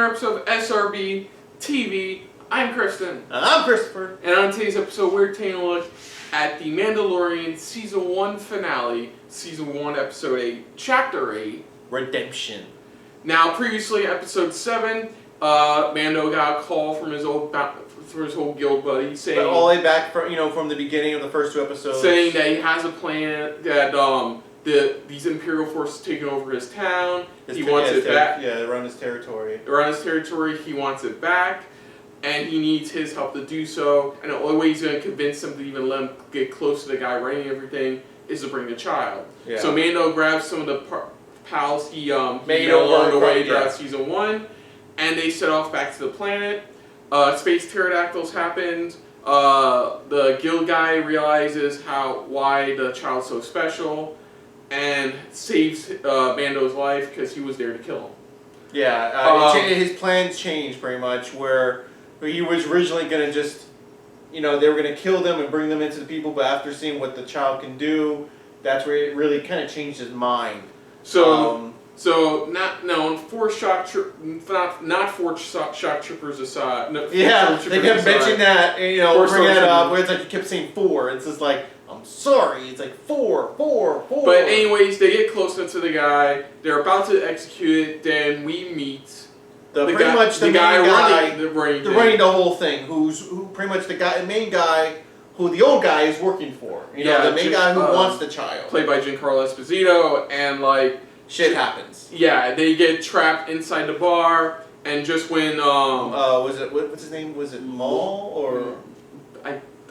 episode of SRB TV. I'm Kristen. And I'm Christopher. And on today's episode, we're taking a look at the Mandalorian Season 1 finale, Season 1, Episode 8, Chapter 8. Redemption. Now, previously, Episode 7, Mando got a call from his old guild buddy saying... But all the way back from the beginning of the first two episodes. Saying that he has a plan, that these Imperial forces taking over his town. He wants it back. Yeah, around his territory. Around his territory, he wants it back. And he needs his help to do so. And the only way he's going to convince him to even let him get close to the guy running everything is to bring the child. Yeah. So Mando grabs some of the pals he made along the way throughout Season 1. And they set off back to the planet. Space pterodactyls happened. The guild guy realizes why the child's so special. And saves Mando's life because he was there to kill him. Yeah, his plans changed pretty much, where he was originally going to just, they were going to kill them and bring them into the people, but after seeing what the child can do, that's where it really kind of changed his mind. So, Force shock troopers aside. No, yeah, they kept mentioning that, bring that up, where it's like you kept saying 4, it's just like, I'm sorry, it's like 4. But anyways, they get close enough to the guy, they're about to execute it, then we meet the guy running the whole thing, who pretty much the main guy who the old guy is working for. The main guy who wants the child. Played by Giancarlo Esposito, and shit happens. Yeah, they get trapped inside the bar, and just when what's his name? Was it Maul or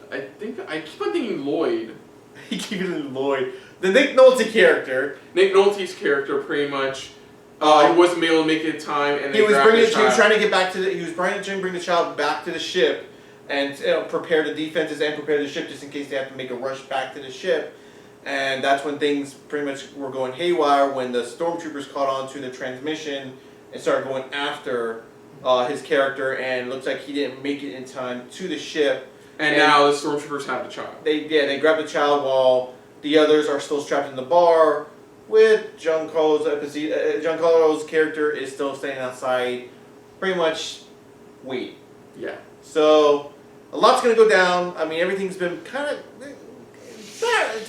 I think I keep on thinking Lloyd. He keeps it Lloyd. The Nick Nolte character. Nick Nolte's character, pretty much. He wasn't able to make it in time, and he was trying to get back to he was trying to bring the child back to the ship, and prepare the defenses and prepare the ship just in case they have to make a rush back to the ship. And that's when things pretty much were going haywire, when the stormtroopers caught on to the transmission and started going after his character, and it looks like he didn't make it in time to the ship. And now the stormtroopers have the child. They grab the child while the others are still trapped in the bar, with Giancarlo's character is still standing outside, pretty much waiting. Yeah. So, a lot's going to go down. I mean, everything's been kind of... To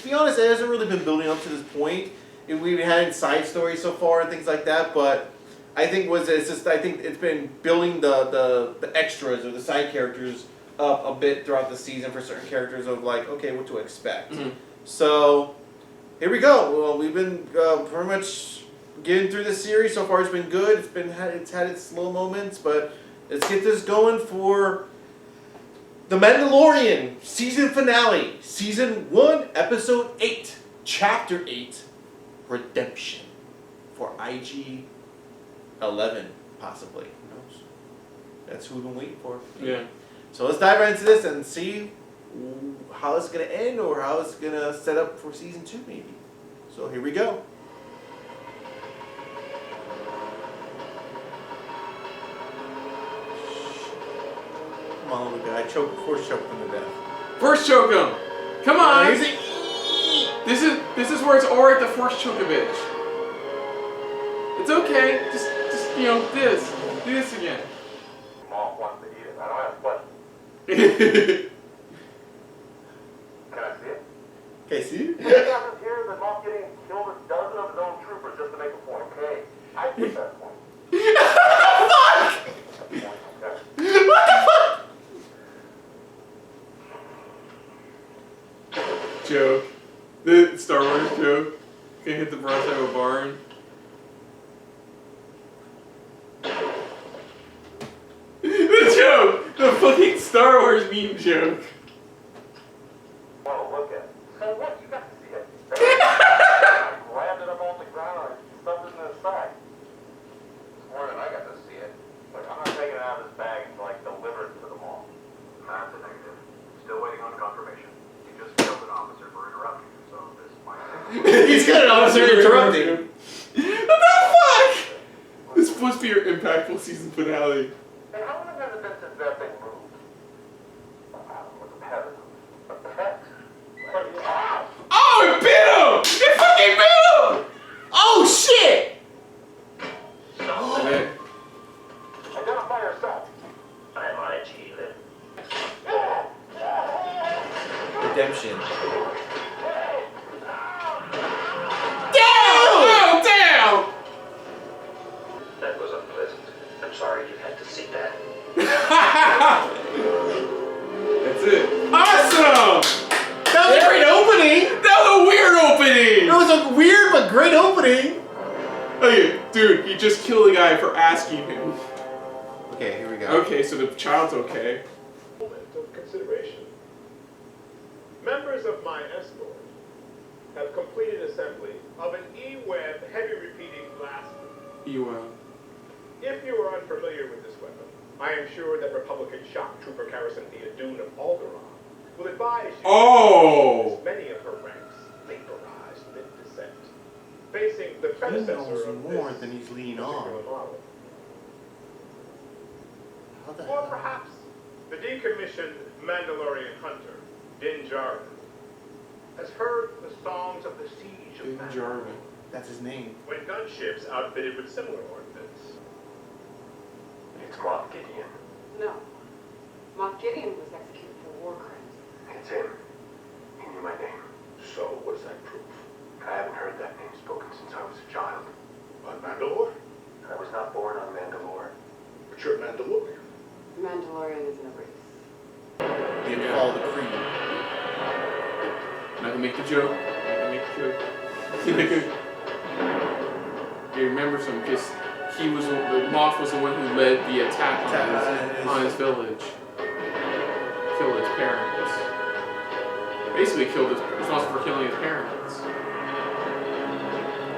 be honest, it hasn't really been building up to this point. We've had side stories so far and things like that, but I think it's been building the extras or the side characters up a bit throughout the season for certain characters of okay, what to expect. Mm-hmm. So, here we go. Well, we've been pretty much getting through this series. So far it's been good. It's had its slow moments, but let's get this going for The Mandalorian season finale. Season 1, Episode 8, Chapter 8, Redemption. For IG-11, possibly. Who knows? That's who we've been waiting for. Yeah. So let's dive right into this and see how it's going to end, or how it's going to set up for Season 2, maybe. So here we go. Come on, little guy. Force choke him to death. Force choke him! Come on! This is where it's alright to force choke a bitch. It's okay. Just do this again. Mom wants to eat it. I don't have questions. Can I see it? Okay, see? What happens here is that Mom's getting killed a dozen of his own troopers just to make a point. Okay, I get that point. Fuck! What the fuck? Joke. The Star Wars joke. Gonna hit the broadside of a barn. The joke! The fucking Star Wars meme joke. Well, look at it. So what? You got to see it. I grabbed it up off the ground and stuffed it in his side. This morning I got to see it. But I'm not taking it out of his bag until I deliver it to the mall. That's a negative. Still waiting on confirmation. You just killed an officer for interrupting you, so this might... He's got an officer interrupting him. What the fuck? This is supposed to be your impactful season finale. And how long has it been since that thing moved? With the pet. A pet? Oh, it bit him! It fucking bit him! Oh, shit! I reception. Oh, damn! That was unpleasant. I'm sorry you had to see that. That's it. Awesome! That was a great opening! That was a weird opening! It was a weird but great opening! Okay, dude, he just killed a guy for asking him. Okay, here we go. Okay, so the child's okay. Moment of consideration. Members of my escort have completed assembly of an E-Web heavy repeating blast. If you are unfamiliar with this weapon, I am sure that Republican shock trooper Garrison Theodune of Alderaan will advise you Oh! that many of her ranks vaporized mid-descent, facing the He predecessor knows of more this than he's leaning particular on. model. How the Or hell? perhaps the decommissioned Mandalorian hunter, Din Djarin, has heard the songs of the siege of Din Mandalore Djarin. That's his name. when gunships outfitted with similar ordnance. It's Moff Gideon. No. Moff Gideon was executed for war crimes. It's him. He knew my name. So, what's that proof? I haven't heard that name spoken since I was a child. On Mandalore? I was not born on Mandalore. But you're Mandalorian. Mandalorian isn't a race. He had to follow the creed. I'm not gonna make the joke. I'm not gonna make the joke. You remember some because he was the Moff was the one who led the attack on his village. Killed his parents. Basically responsible for killing his parents.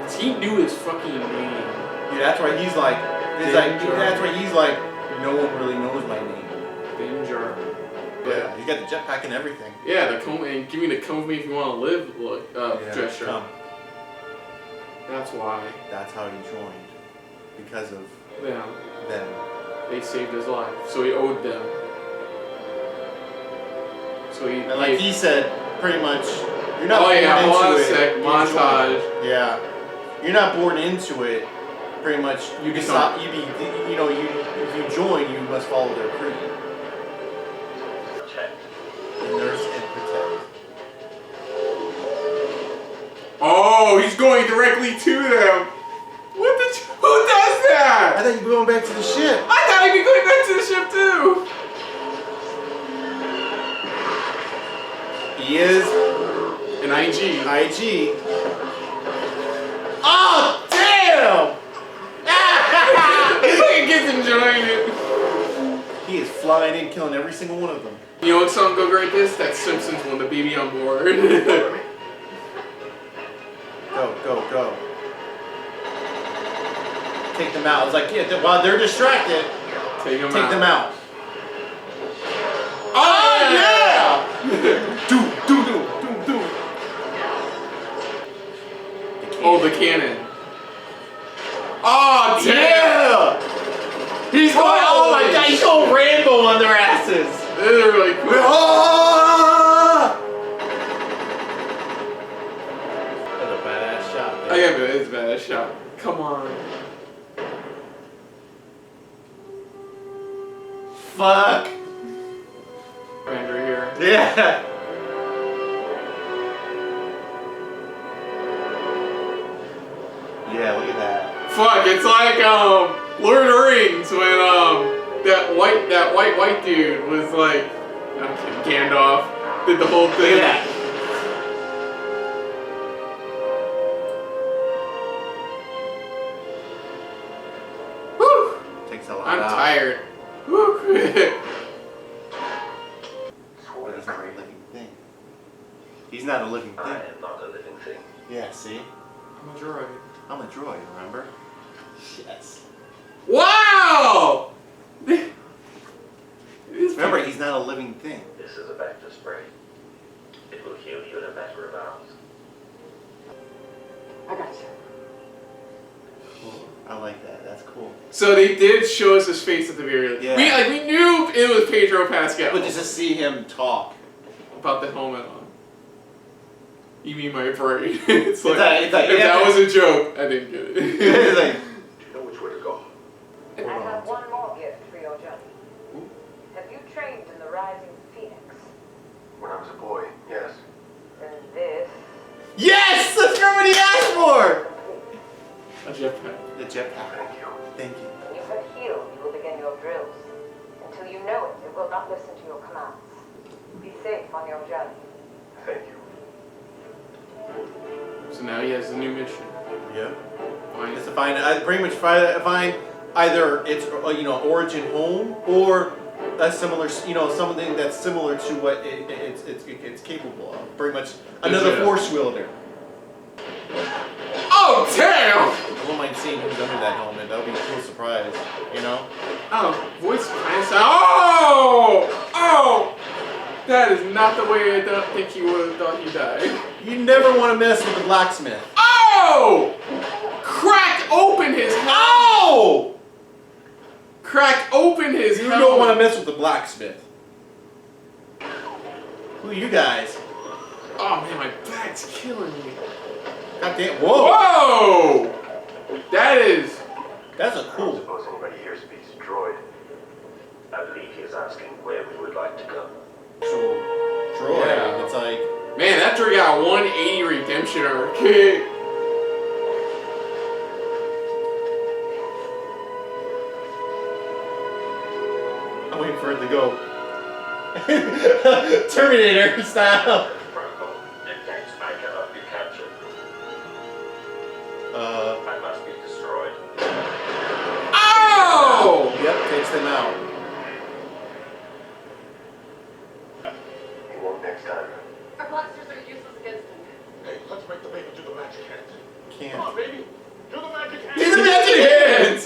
'Cause he knew his fucking name. Yeah, that's why he's like, no one really knows my name. Din Djarin. Yeah, he's got the jetpack and everything. Yeah, the come and give me the come with me if you want to live look gesture. Come. That's why. That's how he joined. Because of Yeah. them. They saved his life, so he owed them. So he. And like he said, pretty much, you're not Oh born yeah, hold on a into sec. it. you Montage. join. Yeah. You're not born into it. Pretty much, you become- decide. If you join, you must follow their creed. Protect. Nurse and protect. Oh, he's going directly to them. What the? Who does I that? thought you were going back to the ship. I thought he'd be going back to the ship too. He is An IG. IG. Oh damn! He gets enjoying it. He is flying in, killing every single one of them. You know what song go great this? That Simpsons one, the baby on board. Go. Take them out. It's like, yeah, while they're distracted, Take take them out. Oh yeah! Do. Oh, the cannon. Oh damn! Yeah! He's going, oh my god, he's going Rambo on their asses! This is really cool. Ah! That's a badass shot. I gotta be this badass shot. Come on. Fuck! Right under here. Yeah! Yeah, look at that. Fuck, it's like Lord of the Rings when that white dude was like Gandalf did the whole thing. Yeah. Whew. Takes a lot I'm out. tired. Whew. But he's not a living thing. He's not a living I thing. am not a living thing. Yeah, see? I'm a droid. I'm a droid, remember? Yes. Wow! Remember, he's not a living thing. This is a Bacta spray. It will heal you in a matter of hours. I got you. I like that. That's cool. So they did show us his face at the very end. Yeah. We knew it was Pedro Pascal. But just to see him talk. About the helmet on. You mean my brain? It's like, it's like if yeah, that was a joke, I didn't get it. It's like, Do you know which way to go? I have one more gift for your journey. Have you trained in the Rising Phoenix? When I was a boy, yes. And this. Yes! That's what he asked for! A jetpack. The jetpack. Thank you. When you have healed, you will begin your drills. Until you know it, it will not listen to your commands. Be safe on your journey. Thank you. So now he has a new mission. Yeah. Fine. It's to find, pretty much find either its origin home or a similar, something that's similar to what it's capable of. Pretty much another force wielder. Oh damn! I wouldn't mind seeing who's under that helmet. That would be a cool surprise, Oh, voice kind of sound. Oh! That is not the way I think you would have thought he died. You never want to mess with the blacksmith. Oh! Cracked open his helmet. Oh! Cracked open his You helmet. don't want to mess with the blacksmith. Who are you guys? Oh man, my back's killing me. God damn. Whoa! Whoa! That's a I don't cool. suppose anybody here speaks droid. I believe he is asking where we would like to go. So, droid. Yeah. It's like. Man, that droid got a 180 redemption arc. Kick. I'm waiting for it to go. Terminator style. Protocol. It thinks I cannot be captured. I must be destroyed. Oh! Yep, takes them out. He won't next time. Our blasters are useless against him. Hey, let's make the baby do the magic hands. Can't. Come on, baby. Do the magic hands. Do the magic hands!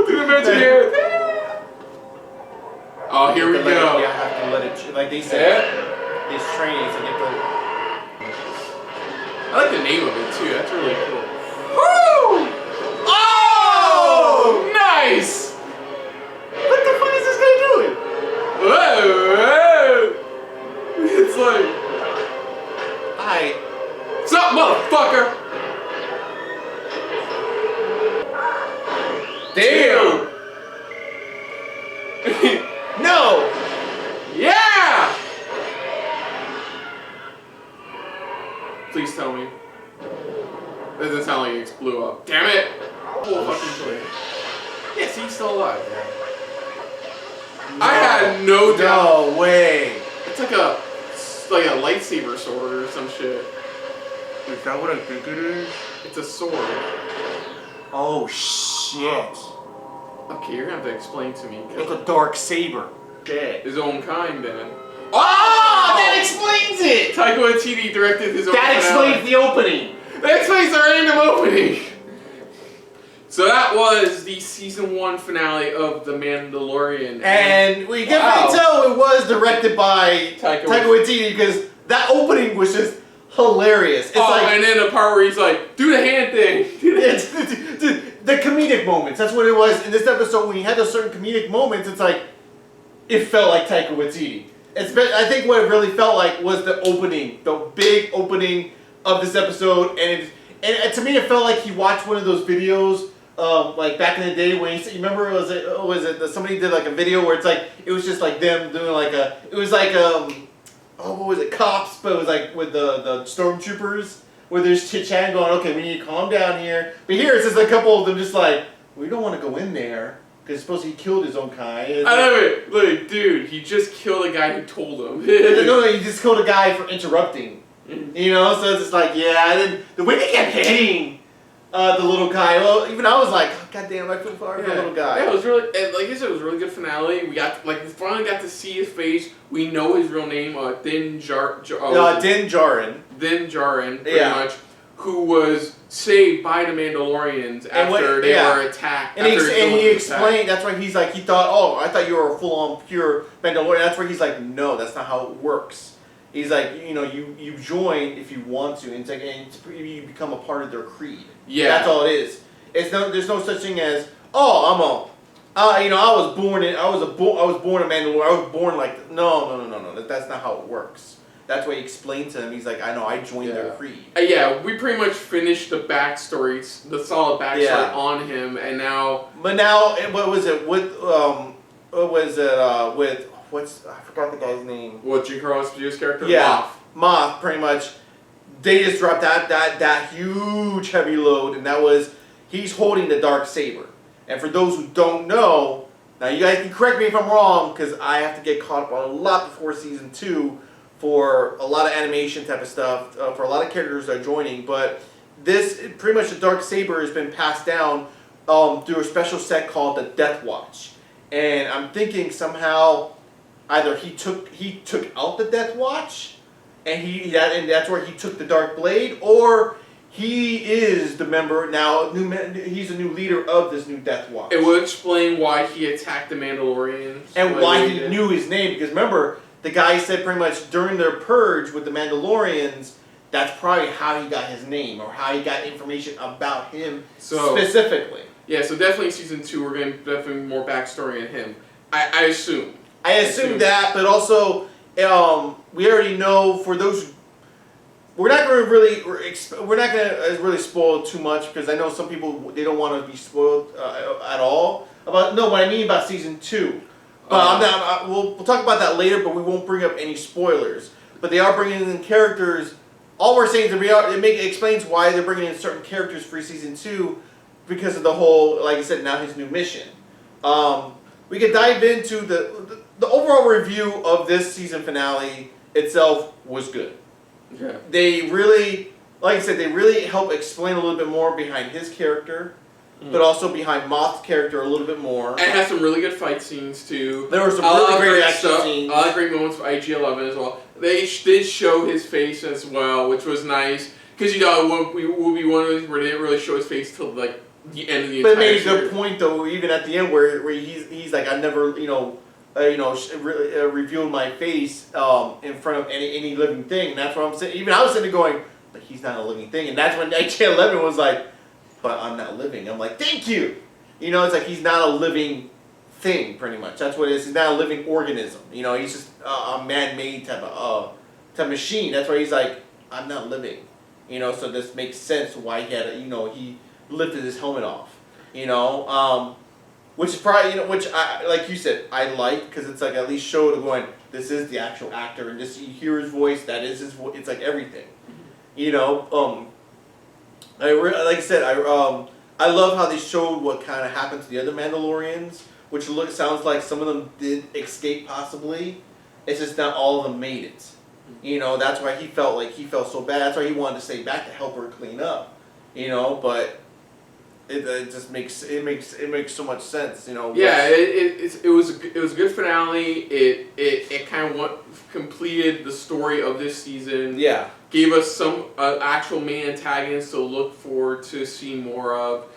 Do the magic hands! Oh, here we go. You have to let it, like they said, it's training, so you have to. I like the name of it too. That's really cool. Woo! Oh! Nice! What the fuck is this guy doing? Whoa! Whoa. It's like, what's up, motherfucker? Damn! No! Yeah! Please tell me. That doesn't sound like it blew up. Damn it! Oh, fucking joy. Yeah, see, he's still alive. I had no doubt. No way. It's like a lightsaber sword or some shit. Is that what I think it is? It's a sword. Oh shit. Okay, you're gonna have to explain to me. It's a dark saber. Shit. His own kind, then. Oh! That explains it! Taika Waititi directed his own That finale. explains the opening. That explains the random opening! So that was the season 1 finale of The Mandalorian. And we can definitely tell it was directed by Taika Waititi because that opening was just hilarious. It's and then the part where he's like, do the hand thing. it's the comedic moments. That's what it was in this episode. When you had those certain comedic moments, it's like it felt like Taika Waititi. I think what it really felt like was the opening, the big opening of this episode, and to me it felt like he watched one of those videos. Like back in the day when you remember somebody did like a video where it's like it was just like them doing like what was it, cops, but it was like with the stormtroopers where there's chit-chat going, okay, we need to calm down here, but here it's just a couple of them just like, we don't want to go in there because supposedly he killed his own kind. I love it. Look, dude, he just killed a guy who told him. No, he just killed a guy for interrupting. So it's just like, yeah, and then the way they kept hitting the little guy. Well, even I was like, oh, God damn, I feel sorry for the little guy. Yeah, it was really, and like I said, it was a really good finale. We finally got to see his face. We know his real name, Din Djarin. Din Djarin, pretty much, who was saved by the Mandalorians after they were attacked. And he explained, that's why he's like, he thought, oh, I thought you were a full-on pure Mandalorian. That's where he's like, no, that's not how it works. He's like, you join if you want to, and it's like, you become a part of their creed. Yeah, that's all it is. There's no such thing as, oh, I was born a Mandalorian. I was born like, no. That's not how it works. that's why he explained to him. He's like, I know, I joined their creed. Yeah, we pretty much finished the backstory, the solid backstory on him, and now. But now, what was it with? I forgot the guy's name. What, Giancarlo Esposito's character? Yeah, Moth. Pretty much, they just dropped that huge heavy load, and that was he's holding the Darksaber. And for those who don't know, now you guys can correct me if I'm wrong, because I have to get caught up on a lot before season 2 for a lot of animation type of stuff, for a lot of characters that are joining. But this, pretty much the Darksaber has been passed down through a special set called the Death Watch. And I'm thinking somehow either he took out the Death Watch, and that's where he took the Dark Blade, or he is the member now. He's a new leader of this new Death Watch. It will explain why he attacked the Mandalorians and why he knew his name. Because remember, the guy said pretty much during their purge with the Mandalorians, that's probably how he got his name or how he got information about him specifically. Yeah, so definitely season 2, we're going to definitely more backstory on him. I assume. I assume that, but also we already know for those. We're not going to really spoil too much because I know some people they don't want to be spoiled at all about. No, what I mean about season 2. But we'll talk about that later. But we won't bring up any spoilers. But they are bringing in characters. All we're saying is it explains why they're bringing in certain characters for season 2 because of the whole, like I said, now his new mission. We could dive into the overall review of this season finale itself was good. Yeah. They really, like I said, they really help explain a little bit more behind his character, but also behind Moth's character a little bit more. And it has some really good fight scenes too. There were some really great action scenes. A lot of great moments for IG-11 as well. They did show his face as well, which was nice. Because, it would be one of those where they didn't really show his face till like the end of the entire series. But it made a good point though, even at the end where he's like, I never, revealed my face in front of any living thing. And that's what I'm saying. Even I was sitting there going, but he's not a living thing. And that's when IG-11 was like, but I'm not living. I'm like, thank you. It's like he's not a living thing, pretty much. That's what it is. He's not a living organism. He's just a man-made type of machine. That's why he's like, I'm not living. So this makes sense why he had, he lifted his helmet off. Which is probably, which I, like you said, I like because it's like at least show going, this is the actual actor, and just you hear his voice, that is his voice. It's like everything, like I said, I love how they showed what kind of happened to the other Mandalorians, which sounds like some of them did escape possibly. It's just not all of them made it. That's why he felt so bad. That's why he wanted to stay back to help her clean up. But. It just makes so much sense, Yeah, it was a good finale. It kind of completed the story of this season. Yeah, gave us some actual main antagonists to look forward to see more of.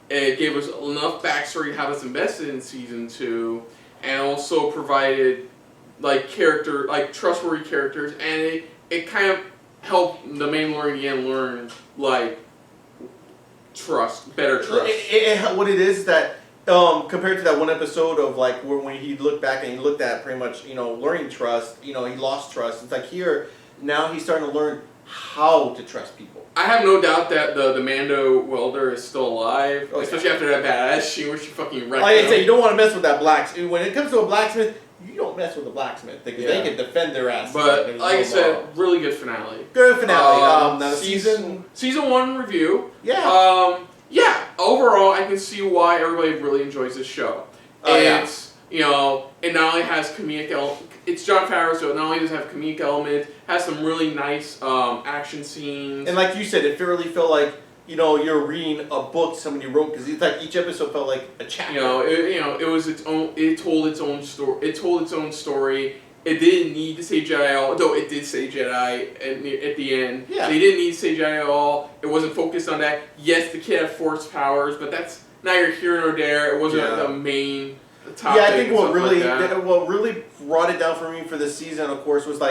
It gave us enough backstory to have us invested in season 2, and also provided trustworthy characters, and it kind of helped the Mandalorian learn better trust. What it is that compared to that one episode of when he looked back and he looked at pretty much learning trust, he lost trust. It's like here now he's starting to learn how to trust people. I have no doubt that the Mando welder is still alive, especially after that badass scene where she fucking wrecked him. Like I say, you don't want to mess with that blacksmith. When it comes to a blacksmith, you don't mess with a blacksmith because they can defend their ass. But like I said, really good finale. Good finale. Now season 1 review. Yeah. Overall, I can see why everybody really enjoys this show. It not only has comedic element. It's Jon Favreau, so it not only does it have comedic element, has some really nice action scenes. And like you said, it really felt like you're reading a book somebody wrote because it's like each episode felt like a chapter. It was its own. It told its own story. It told its own story. It didn't need to say Jedi at all, although it did say Jedi at the end. Yeah. They didn't need to say Jedi at all. It wasn't focused on that. Yes, the kid had Force powers, but that's neither here nor there. It wasn't the main topic. Yeah, I think what really brought it down for me for this season, of course, was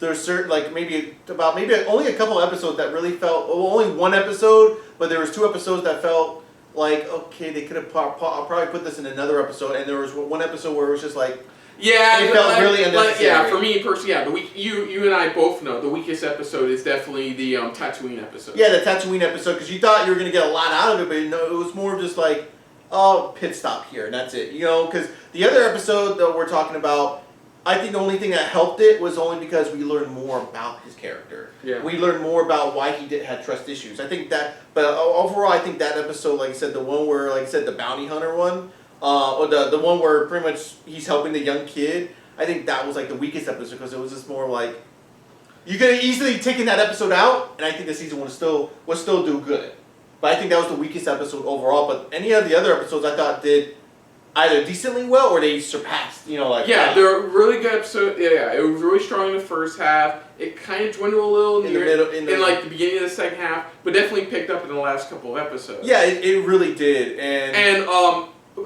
there's certain maybe only a couple episodes that really felt only one episode, but there was 2 episodes that felt like okay they could have probably put this in another episode, and there was one episode where it was just like. Yeah, it felt really unnecessary. Yeah, for me personally, yeah. You and I both know the weakest episode is definitely the Tatooine episode. Yeah, the Tatooine episode, because you thought you were gonna get a lot out of it, but no, it was more just like, oh, pit stop here, and that's it. Because the other episode that we're talking about, I think the only thing that helped it was only because we learned more about his character. Yeah. We learned more about why he had trust issues. I think that, but overall, I think that episode, like I said, the one where, like I said, the bounty hunter one, or the one where pretty much he's helping the young kid, I think that was like the weakest episode because it was just more like, you could have easily taken that episode out, and I think the season would still do good. But I think that was the weakest episode overall. But any of the other episodes I thought did either decently well or they surpassed, Yeah, they're a really good episode. Yeah, it was really strong in the first half. It kind of dwindled a little in the middle, in like the beginning of the second half, but definitely picked up in the last couple of episodes. Yeah, it really did. And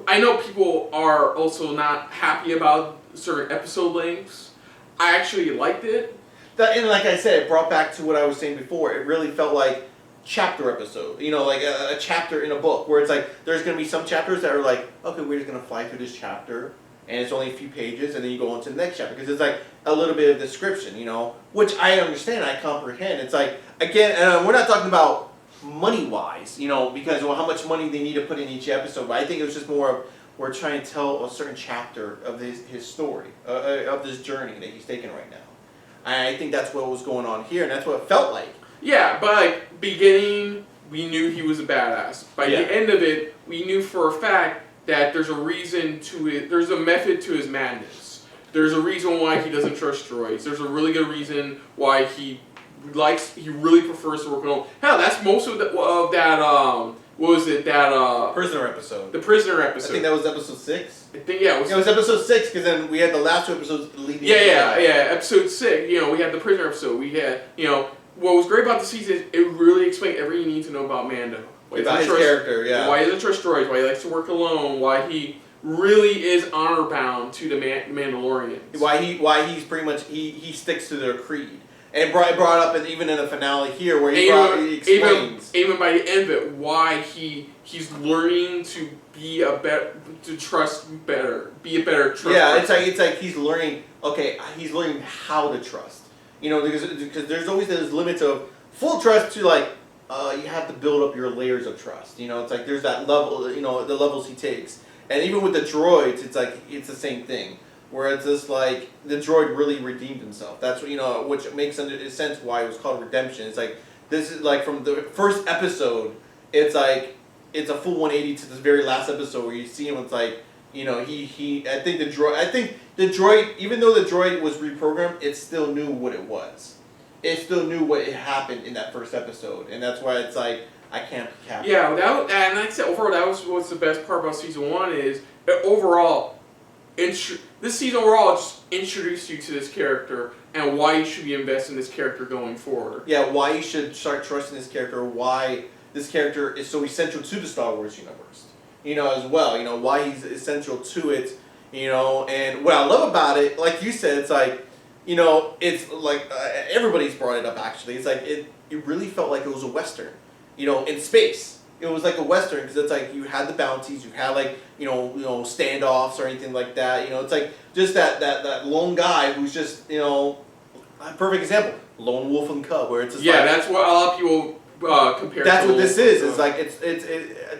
I know people are also not happy about certain episode lengths. I actually liked it. And like I said, it brought back to what I was saying before. It really felt like chapter episode, like a chapter in a book where it's like there's going to be some chapters that are like, okay, we're just going to fly through this chapter and it's only a few pages and then you go on to the next chapter because it's like a little bit of description, which I understand, I comprehend. It's like, again, we're not talking about money-wise, because how much money they need to put in each episode, but I think it was just more of we're trying to tell a certain chapter of his story, of this journey that he's taking right now. I think that's what was going on here and that's what it felt like. Yeah, but like beginning, we knew he was a badass. By the end of it, we knew for a fact that there's a reason to it. There's a method to his madness. There's a reason why he doesn't trust droids. There's a really good reason why he really prefers to work alone. Hell, that's most of that. What was it? That prisoner episode. The prisoner episode. I think that was episode 6. I think it was episode 6 because then we had the last 2 episodes leading. Yeah. Episode 6. We had the prisoner episode. We had what was great about the season, it really explained everything you need to know about Mando. About his character, yeah. Why he doesn't trust droids, why he likes to work alone, why he really is honor bound to the Mandalorians. Why he's pretty much, he sticks to their creed. And brought up, and even in the finale here, where he explains. Even by the end of it, why he's learning to to trust better, be a better trust. Yeah, it's like he's learning, he's learning how to trust. Because there's always those limits of full trust to like, you have to build up your layers of trust. It's like there's that level, the levels he takes. And even with the droids, it's like, it's the same thing. Where it's just like, the droid really redeemed himself. That's what, which makes sense why it was called redemption. It's like, this is like from the first episode, it's like, it's a full 180 to this very last episode where you see him, it's like, I think the droid, even though the droid was reprogrammed, it still knew what it was. It still knew what had happened in that first episode. And that's why it's like, I can't capture. Yeah, and like I said, overall, that was what's the best part about season 1 is, overall, this season overall just introduced you to this character and why you should be invested in this character going forward. Yeah, why you should start trusting this character, why this character is so essential to the Star Wars universe. As well, why he's essential to it, and what I love about it, like you said, it's like, it's like, everybody's brought it up actually, it's like, it really felt like it was a Western, in space. It was like a Western, because it's like, you had the bounties, you had like, standoffs or anything like that, it's like, just that lone guy who's just, a perfect example, lone wolf and cub, where it's just that's what a lot of people compare. That's what this is. It's like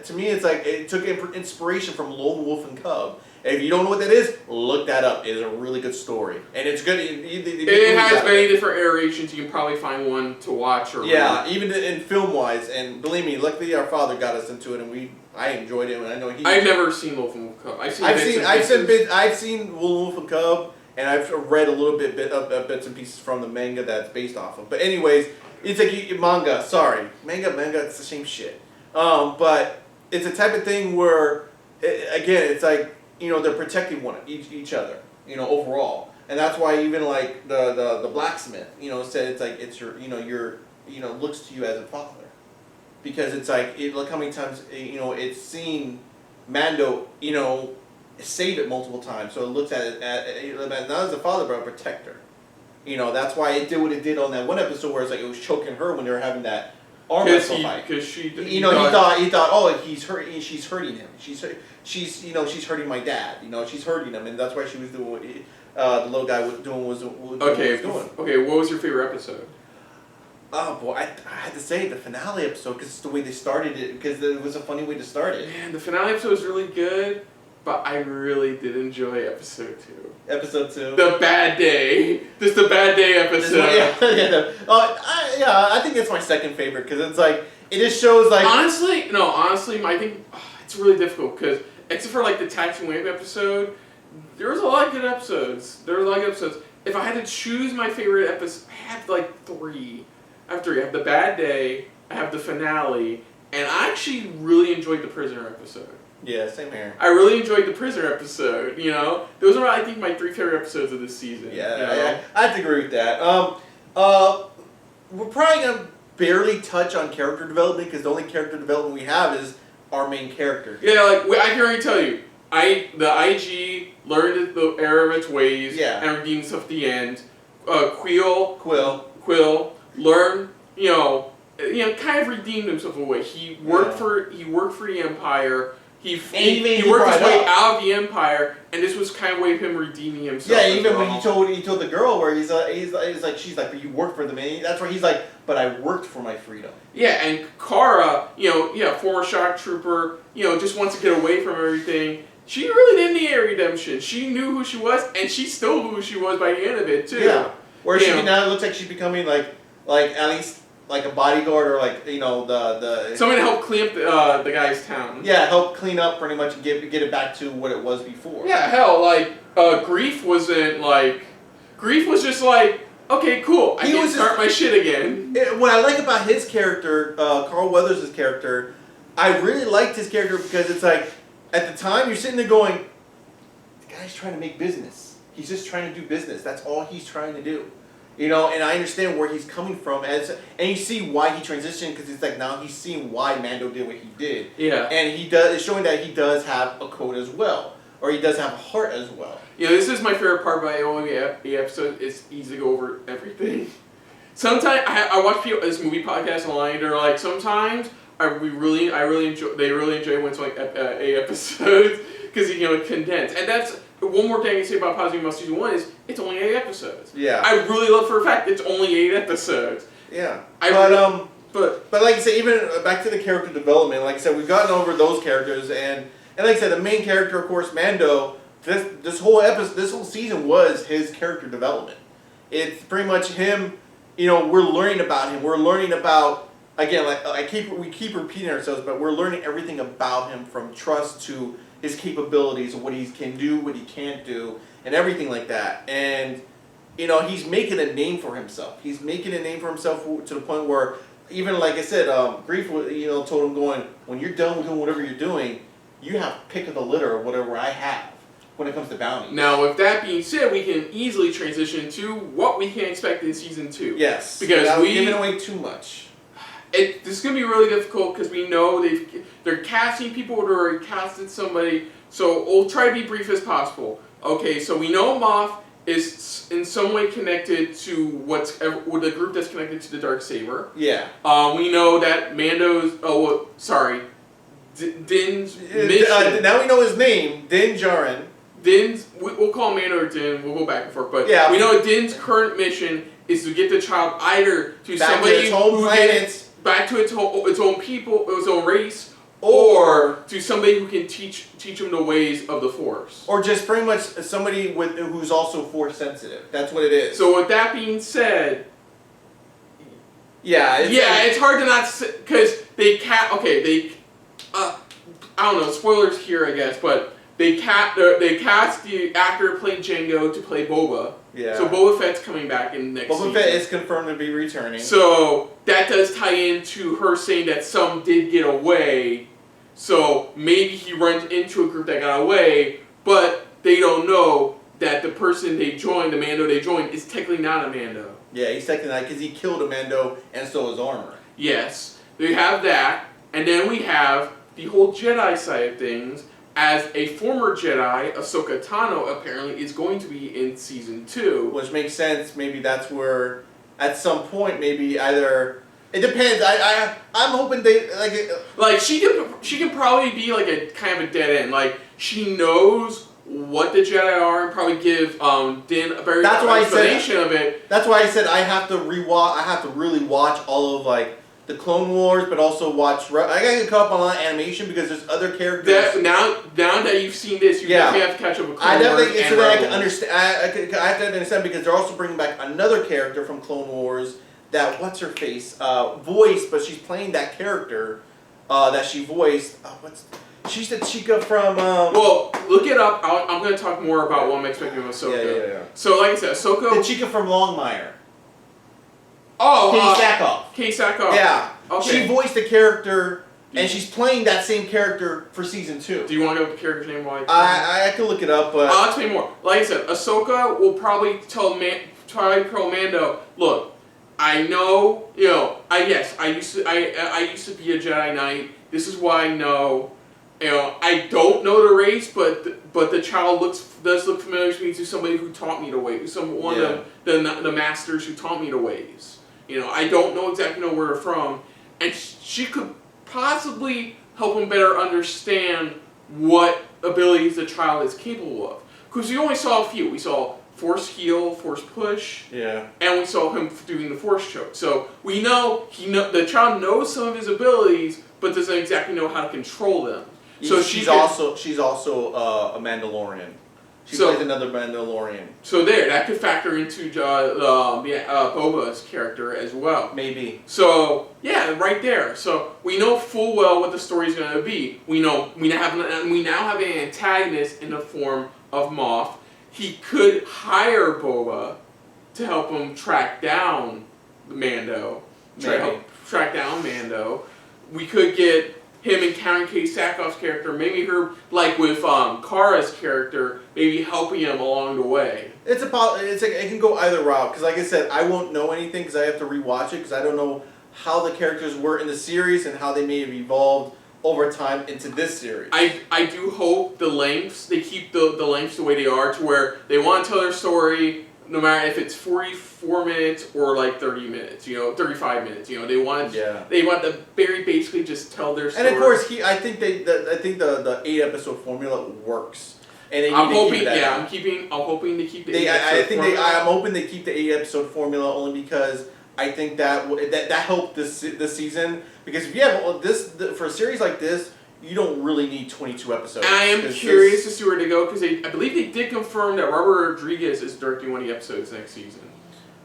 to me. It's like it took inspiration from Lone Wolf and Cub. And if you don't know what that is, look that up. It is a really good story, and it's good. It has many different iterations. You can probably find one to watch or even in film wise. And believe me, luckily our father got us into it, and I enjoyed it. And I know I've never seen Wolf and Cub. I've seen Wolf and Cub, and I've read a little bit of bits and pieces from the manga that's based off of. But anyways. It's like manga, manga, it's the same shit. But it's a type of thing where, again, it's like, they're protecting each other, overall. And that's why even like the blacksmith, said it's like, it's your looks to you as a father. Because it's like, look how many times, it's seen Mando, save it multiple times. So it looks at it not as a father, but a protector. That's why it did what it did on that one episode where it's like it was choking her when they were having that arm wrestle fight. Because she, he thought, oh, she's hurting him. She's hurting my dad. She's hurting him, and that's why she was doing what the little guy was doing. Okay, what was your favorite episode? Oh boy, I had to say the finale episode because it's the way they started it. Because it was a funny way to start it. Man, the finale episode was really good, but I really did enjoy episode 2. Episode 2. The bad day. Just the bad day episode. I think it's my second favorite because it's like it just shows like. Honestly, I think it's really difficult because except for like the Taxi Wave episode, there was a lot of good episodes. If I had to choose my favorite episode, I have like 3. I have 3. I have the bad day. I have the finale, and I actually really enjoyed the Prisoner episode. Yeah, same here. I really enjoyed the Prisoner episode, Those are, I think, my 3 favorite episodes of this season. Yeah, I have to agree with that. We're probably going to barely touch on character development because the only character development we have is our main character. Yeah, I can already tell you, the IG learned the error of its ways and redeemed itself at the end. Quill learned, kind of redeemed himself away. He worked for the Empire. He worked his way out of the Empire, and this was kind of a way of him redeeming himself. Yeah, even when he told the girl where he's like, she's like, but you worked for them, and that's where he's like, but I worked for my freedom. Yeah, and Kara, former shock trooper, just wants to get away from everything. She really didn't need a redemption. She knew who she was, and she still knew who she was by the end of it too. Yeah, where she now looks like she's becoming like at least. Like a bodyguard or the somebody to help clean up the guy's town. Yeah, help clean up pretty much and get it back to what it was before. Yeah, hell, Grief was just like, okay, cool, I can start my shit again. What I like about his character, Carl Weathers' character, I really liked his character because it's like, at the time you're sitting there going, the guy's trying to make business. He's just trying to do business. That's all he's trying to do. And I understand where he's coming from, and you see why he transitioned because it's like now he's seeing why Mando did what he did. Yeah. And it's showing that he does have a code as well, or he does have a heart as well. This is my favorite part about the episode. It's easy to go over everything. Sometimes I watch this movie podcast online. They're like, sometimes they really enjoy when it's like 8 episodes because condense, and that's. One more thing I can say about Positive about Season 1 is it's only 8 episodes. Yeah. I really love for a fact it's only 8 episodes. Yeah. But like I said, even back to the character development, like I said, we've gotten over those characters and like I said, the main character, of course, Mando, this whole season was his character development. It's pretty much him, we're learning about him. We're learning about, again, we keep repeating ourselves, but we're learning everything about him from trust to his capabilities and what he can do, what he can't do, and everything like that. And, he's making a name for himself. He's making a name for himself to the point where, even like I said, Grief, told him going, when you're done with doing whatever you're doing, you have pick of the litter of whatever I have when it comes to bounties. Now, with that being said, we can easily transition to what we can expect in Season 2. Yes. Because without giving away too much. This is going to be really difficult because we know they're casting people or already casted somebody, so we'll try to be brief as possible. Okay, so we know Moff is in some way connected to the group that's connected to the Darksaber. Yeah. We know that Mando's, Din's mission. Now we know his name, Din Djarin. We'll call him Mando or Din, we'll go back and forth, but yeah, we know Din's current mission is to get the child either to back somebody to its home planet, back to its own people, its own race, or to somebody who can teach him the ways of the Force. Or just pretty much somebody who's also Force sensitive. That's what it is. So with that being said, yeah, it's hard to not because I don't know, spoilers here I guess, but they cast the actor who played Jango to play Boba. Yeah. So Boba Fett's coming back in the next season. Boba Fett is confirmed to be returning. So that does tie into her saying that some did get away. So maybe he runs into a group that got away, but they don't know that the person they joined, the Mando they joined, is technically not a Mando. Yeah, he's technically not, because he killed a Mando and stole his armor. Yes. We have that, and then we have the whole Jedi side of things, as a former Jedi, Ahsoka Tano, apparently is going to be in Season 2. Which makes sense. Maybe that's where, at some point, maybe either It depends. I'm hoping they like she can probably be like a kind of a dead end. Like she knows what the Jedi are and probably give Din a very That's why explanation of it. That's why I said I have to rewatch. I have to really watch all of like the Clone Wars, but also watch. I gotta get caught up on a lot of animation because there's other characters. Now that you've seen this, you definitely have to catch up with Clone Wars. I definitely and so that I can Rebels. understand. I have to understand because they're also bringing back another character from Clone Wars. That what's her face voice, but she's playing that character that she voiced. She's the chica from. Well, look it up. I'm going to talk more about what I'm expecting with Ahsoka. Yeah. So, like I said, Ahsoka. The chica from Longmire. Oh, Kay Sackhoff. Kay Sackhoff. Yeah. Okay. She voiced the character, and she's playing that same character for season 2. Do you want to know the character's name? While I can look it up, but I'll explain more. Like I said, Ahsoka will probably tell Mando, look. I know, I used to be a Jedi Knight. This is what I know. I don't know the race, but the child does look familiar to me to somebody who taught me the ways. One of the masters who taught me the ways. I don't exactly know where they're from, and she could possibly help him better understand what abilities the child is capable of. Because we only saw a few. We saw Force heal, Force push, and we saw him doing the Force choke. So we know the child knows some of his abilities, but doesn't exactly know how to control them. So she's also a Mandalorian. She plays another Mandalorian. So that could factor into Boba's character as well. Maybe. So yeah, right there. So we know full well what the story's going to be. We now have an antagonist in the form of Moff. He could hire Boba to help him track down Mando. Track down Mando. We could get him encountering Kay Sackhoff's character, maybe her, like with Kara's character, maybe helping him along the way. It can go either route, because like I said, I won't know anything because I have to rewatch it, because I don't know how the characters were in the series and how they may have evolved over time into this series. I do hope they keep the lengths the way they are, to where they want to tell their story no matter if it's 44 minutes or like 30 minutes, 35 minutes. They want to very basically just tell their story. And of course, I think the 8-episode formula works. And I'm hoping to keep the I'm hoping they keep the 8-episode formula only because I think that helped this season. Because if you have for a series like this, you don't really need 22 episodes. I am curious to see where they go, because I believe they did confirm that Robert Rodriguez is directing one of the episodes next season.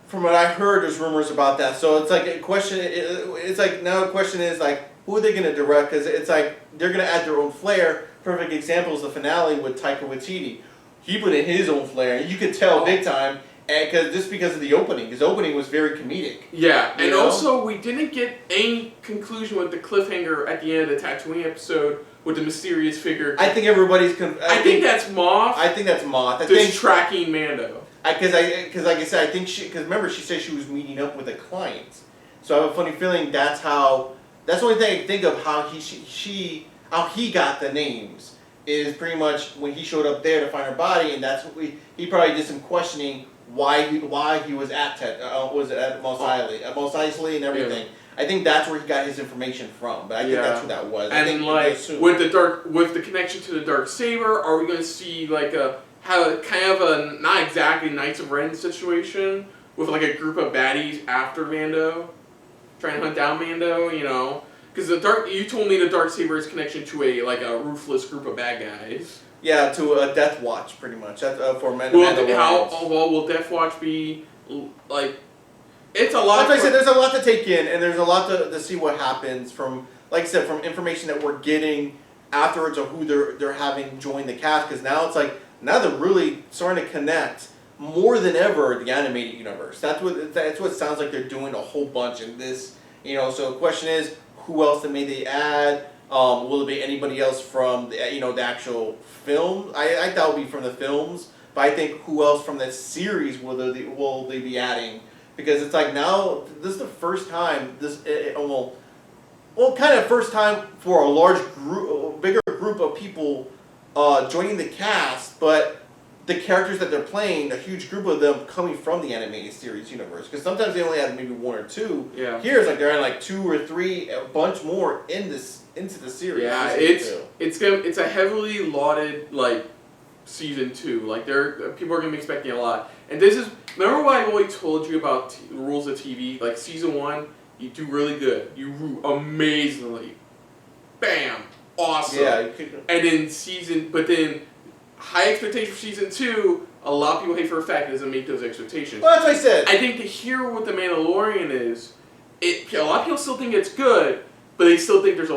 From what I heard, there's rumors about that. So it's like a question. It's like now the question is like, who are they going to direct? Because it's like they're going to add their own flair. Perfect example is the finale with Taika Waititi. He put in his own flair, and you could tell big time. And because of the opening. His opening was very comedic. Yeah, and also we didn't get any conclusion with the cliffhanger at the end of the Tatooine episode with the mysterious figure. I think everybody's... I think that's Moff. I think that's Moff. Tracking Mando. Because like I said, I think because remember she said she was meeting up with a client. So I have a funny feeling that's the only thing I think of how how he got the names is pretty much when he showed up there to find her body, and that's what he probably did some questioning why he was at Mos Eisley and everything. Yeah. I think that's where he got his information from, but I think that's what that was. And with the connection to the Darksaber, are we going to see like kind of a not exactly Knights of Ren situation with like a group of baddies after Mando, trying to hunt down Mando? Because you told me the Darksaber's connection to a ruthless group of bad guys. Yeah, to a Death Watch, pretty much. That's for Mandalorian. Will Death Watch be like? It's a lot. Like I said, there's a lot to take in, and there's a lot to see what happens from, like I said, from information that we're getting afterwards of who they're having join the cast. Because now it's like they're really starting to connect more than ever the animated universe. That's what it sounds like they're doing a whole bunch in this. So the question is, who else may they add? Will it be anybody else from the actual film? I thought it would be from the films, but I think who else from the series will they be adding? Because it's like now this is the first time kind of first time for a bigger group of people joining the cast. But the characters that they're playing, a huge group of them coming from the animated series universe. Because sometimes they only have maybe 1 or 2. Yeah. Here it's like they're in like 2 or 3, a bunch more into the series. Yeah, it's a heavily lauded like season 2. Like people are gonna be expecting a lot. And this is remember what I always told you about the rules of TV. Like season 1, you do really good. You root amazingly. Bam, awesome. Yeah. You could, and then high expectation for season 2. A lot of people hate for a fact it doesn't meet those expectations. well, that's what I said. I think to hear what the Mandalorian is, a lot of people still think it's good, but they still think there's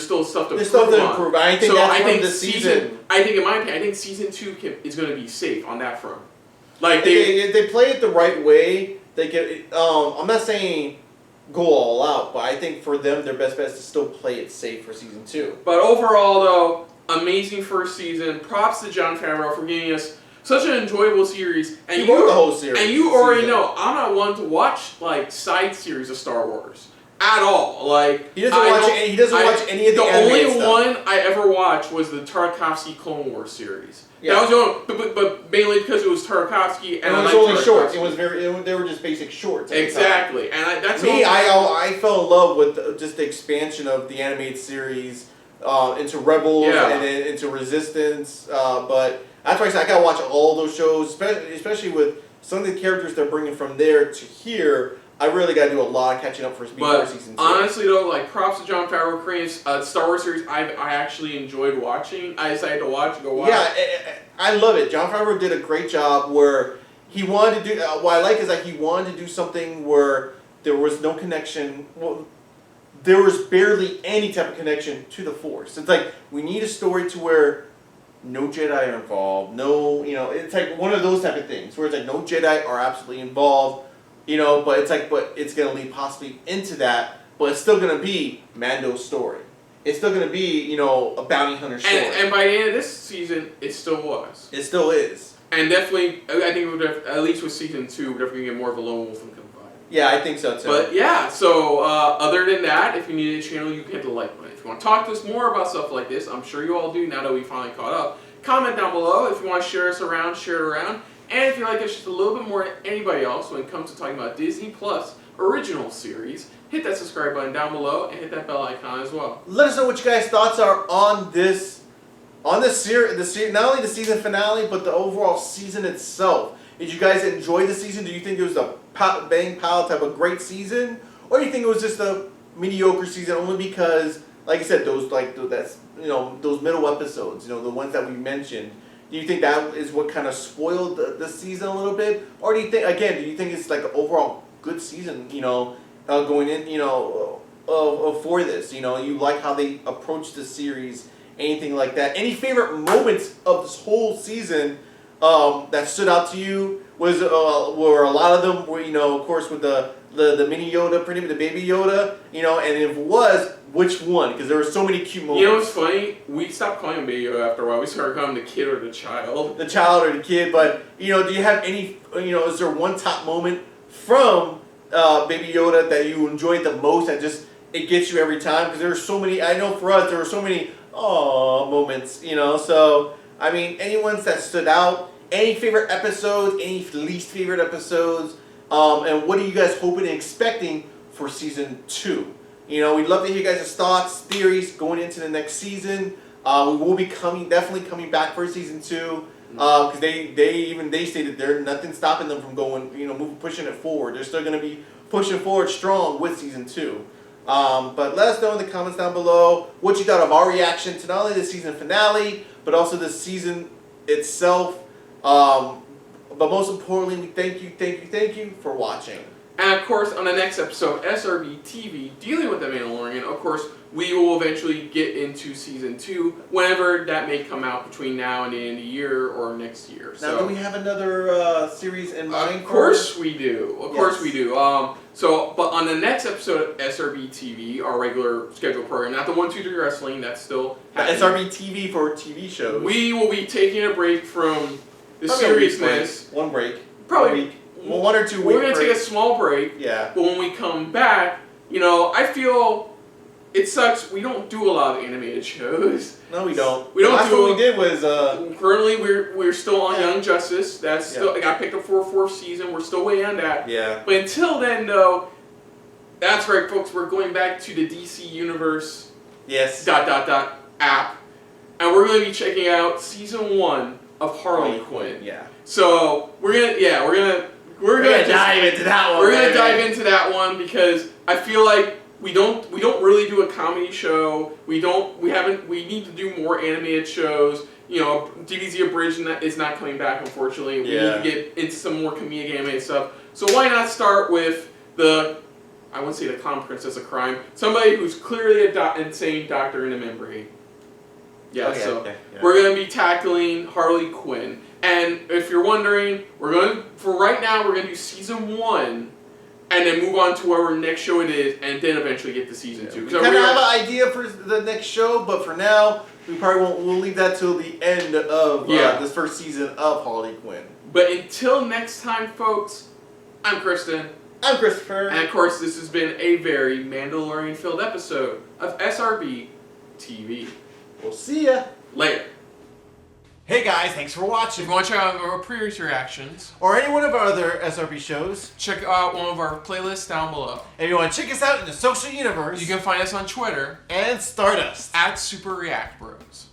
still stuff to improve. I think that's from the season. I think in my opinion, I think season 2 is going to be safe on that front. Like if they play it the right way, they get. I'm not saying go all out, but I think for them, their best bet is to still play it safe for season 2. But overall, though, amazing first season. Props to Jon Favreau for giving us such an enjoyable series. And he wrote the whole series. And you already know I'm not one to watch like side series of Star Wars at all. Like he doesn't watch any of the only stuff. one I ever watched was the Tarkovsky Clone Wars series. Yeah. That was the only, but mainly because it was Tarkovsky and it was only shorts. It was they were just basic shorts. Exactly, and that's me. I fell in love with just the expansion of the animated series into Rebels and then into Resistance. But that's why I said I gotta watch all those shows, especially with some of the characters they're bringing from there to here. I really got to do a lot of catching up before season 2. Honestly, though, like props to Jon Favreau creating Star Wars series I actually enjoyed watching. I decided to go watch. Yeah, I love it. Jon Favreau did a great job where he wanted to do. What I like is that he wanted to do something where there was no connection. Well, there was barely any type of connection to the Force. It's like we need a story to where no Jedi are involved. No, it's like one of those type of things where it's like no Jedi are absolutely involved. But it's like, but it's gonna lead possibly into that, but it's still gonna be Mando's story. It's still gonna be, a bounty hunter story. And by the end of this season, it still was. It still is. And definitely, I think it would at least with season 2, we're definitely gonna get more of a lone wolf and vibe. Yeah, I think so too. But yeah, so other than that, if you need a channel, you can hit the like button. If you want to talk to us more about stuff like this, I'm sure you all do now that we finally caught up. Comment down below if you want to share us around, share it around. And if you like us just a little bit more than anybody else when it comes to talking about Disney Plus original series, hit that subscribe button down below and hit that bell icon as well. Let us know what you guys' thoughts are on this series, not only the season finale, but the overall season itself. Did you guys enjoy the season? Do you think it was a bang pow type of great season, or do you think it was just a mediocre season only because, like I said, those middle episodes, the ones that we mentioned? Do you think that is what kind of spoiled the season a little bit? Or do you think it's like an overall good season, going in, for this? You like how they approach the series, anything like that? Any favorite moments of this whole season that stood out to you? Were a lot of them were, of course, with the mini Yoda, pretty much the baby Yoda, and if it was, which one? Because there were so many cute moments. You know what's funny? We stopped calling him baby Yoda after a while. We started calling him the kid or the child. The child or the kid, but, do you have any, is there one top moment from Baby Yoda that you enjoyed the most that just, it gets you every time? Because there are so many, I know for us, there were so many, moments, so, I mean, any ones that stood out, any favorite episodes, any least favorite episodes, and what are you guys hoping and expecting for season 2? We'd love to hear your guys' thoughts, theories going into the next season. We will be definitely coming back for season 2, because they stated there's nothing stopping them from going, pushing it forward. They're still going to be pushing forward strong with season 2. But let us know in the comments down below what you thought of our reaction to not only the season finale, but also the season itself. But most importantly, we thank you for watching. And of course, on the next episode, SRB TV, dealing with the Mandalorian, of course, we will eventually get into season 2, whenever that may come out between now and the end of the year or next year. Now, do we have another series in mind? Of course we do. Of course we do. But on the next episode of SRB TV, our regular scheduled program, not the 1, 2, 3 wrestling, that's still happening. SRB TV for TV shows. We will be taking a break from the Probably seriousness. One break. Probably. A week. Well, 1 or 2 weeks. We're going to take a small break. Yeah. But when we come back, I feel it sucks. We don't do a lot of animated shows. No, we don't. We don't Last do. one we did was Currently, we're still on Yeah. Young Justice. That's still. I got picked up for a 4th season. We're still waiting on that. yeah. But until then, though, that's right, folks. We're going back to the DC Universe Yes. app, and we're going to be checking out season 1 of Harley Quinn. Yeah. So we're gonna dive into that one. We're gonna baby. dive into that one because I feel like we don't really do a comedy show. We need to do more animated shows. You know, DBZ Abridged is not coming back, unfortunately. We need to get into some more comedic animated stuff. So why not start with I wouldn't say the Clown Princess of Crime, somebody who's clearly an insane doctor in a membrane. Yeah, we're going to be tackling Harley Quinn. And if you're wondering, for right now, we're going to do season 1 and then move on to whatever next show it is and then eventually get to season 2. We kind of have an idea for the next show, but for now, we probably won't. We'll leave that till the end of this first season of Harley Quinn. But until next time, folks, I'm Kristen. I'm Christopher. And of course, this has been a very Mandalorian-filled episode of SRB TV. We'll see ya. Later. Hey guys, thanks for watching. If you want to check out our previous reactions, Or any one of our other SRB shows, check out one of our playlists down below. if you want to check us out in the social universe, You can find us on Twitter and Stardust. @SuperReactBros.